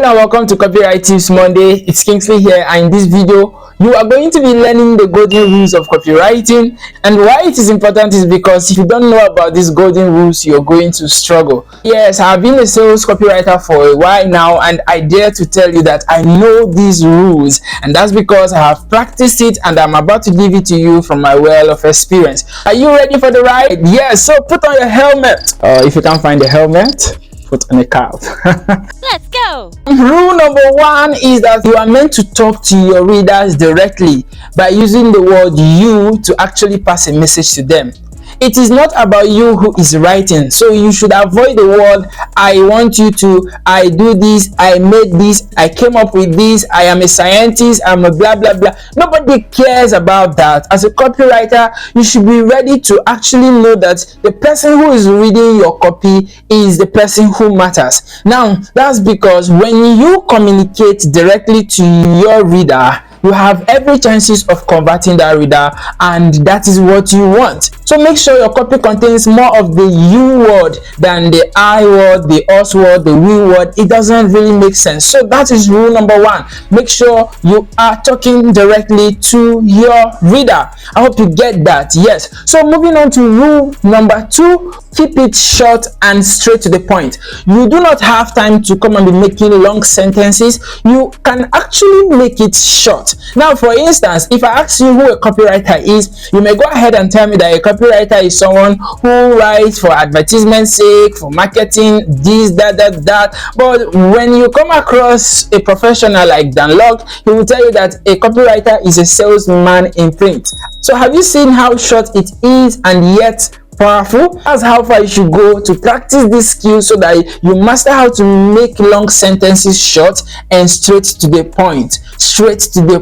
Hello and welcome to Copyright Tips Monday. It's Kingsley here, and in this video you are going to be learning the golden rules of copywriting. And why it is important is because if you don't know about these golden rules, you're going to struggle. Yes, I have been a sales copywriter for a while now, and I dare to tell you that I know these rules, and that's because I have practiced it and I'm about to give it to you from my well of experience. Are you ready for the ride? Yes, so put on your helmet. If you can't find the helmet, put on a cap. Let's go! Rule number one is that you are meant to talk to your readers directly by using the word you to actually pass a message to them. It is not about you who is writing, so you should avoid the word I want you to, I do this, I made this, I came up with this, I am a scientist, I'm a blah blah blah. Nobody cares about that. As a copywriter, you should be ready to actually know that the person who is reading your copy is the person who matters. Now, that's because when you communicate directly to your reader, you have every chances of converting that reader, and that is what you want. So make sure your copy contains more of the you word than the I word, the us word, the we word. It doesn't really make sense. So that is rule number one. Make sure you are talking directly to your reader. I hope you get that. Yes. So moving on to rule number two, keep it short and straight to the point. You do not have time to come and be making long sentences. You can actually make it short. Now, for instance, if I ask you who a copywriter is, you may go ahead and tell me that a copywriter is someone who writes for advertisement's sake, for marketing, this, that. But when you come across a professional like Dan Locke, he will tell you that a copywriter is a salesman in print. So have you seen how short it is and yet powerful? That's how far you should go to practice this skill so that you master how to make long sentences short and straight to the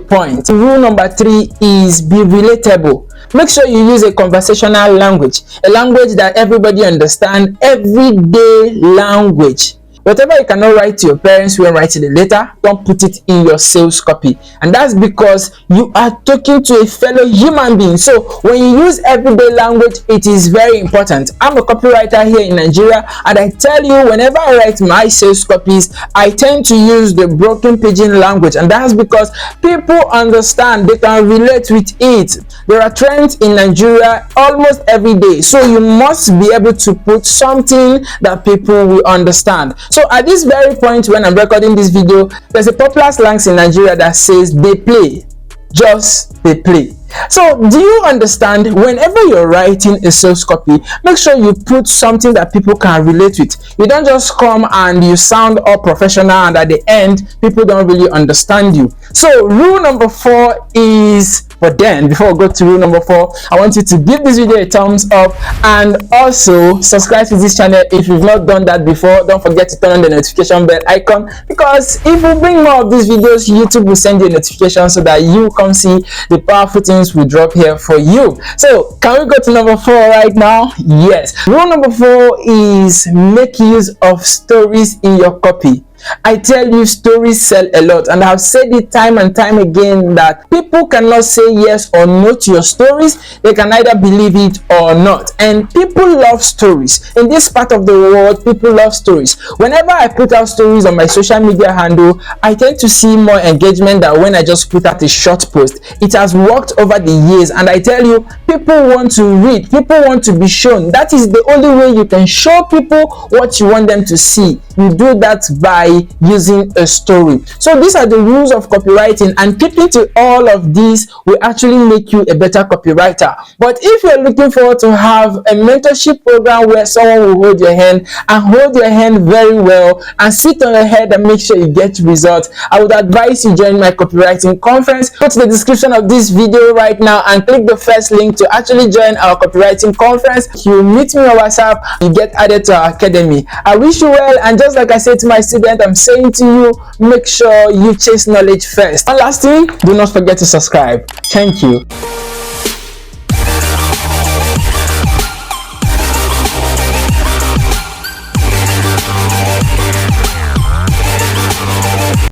point. Rule number three is be relatable. Make sure you use a conversational language, a language that everybody understands, everyday language. Whatever you cannot write to your parents when writing a letter, don't put it in your sales copy. And that's because you are talking to a fellow human being. So when you use everyday language, it is very important. I'm a copywriter here in Nigeria, and I tell you, whenever I write my sales copies, I tend to use the broken pidgin language. And that's because people understand, they can relate with it. There are trends in Nigeria almost every day. So you must be able to put something that people will understand. So at this very point when I'm recording this video, there's a popular slang in Nigeria that says they play, just they play. So do you understand? Whenever you're writing a sales copy, make sure you put something that people can relate with. You don't just come and you sound all professional and at the end people don't really understand you. So rule number four is, but then before we go to rule number four, I want you to give this video a thumbs up and also subscribe to this channel if you've not done that before. Don't forget to turn on the notification bell icon, because if we bring more of these videos, YouTube will send you a notification so that you come see the powerful things we drop here for you. So can we go to number four right now? Yes. Rule number four is make use of stories in your copy. I tell you, stories sell a lot, and I've said it time and time again that people cannot say yes or no to your stories. They can either believe it or not, and people love stories. In this part of the world, people love stories. Whenever I put out stories on my social media handle, I tend to see more engagement than when I just put out a short post. It has worked over the years, and I tell you, people want to read, people want to be shown. That is the only way you can show people what you want them to see. You do that by using a story. So these are the rules of copywriting, and keeping to all of these will actually make you a better copywriter. But if you're looking forward to have a mentorship program where someone will hold your hand and hold your hand very well and sit on your head and make sure you get results, I would advise you join my copywriting conference. Go to the description of this video right now and click the first link to actually join our copywriting conference. You meet me on WhatsApp, you get added to our academy. I wish you well, and just like I said to my student, I'm saying to you, make sure you chase knowledge first. And last thing, do not forget to subscribe. Thank you.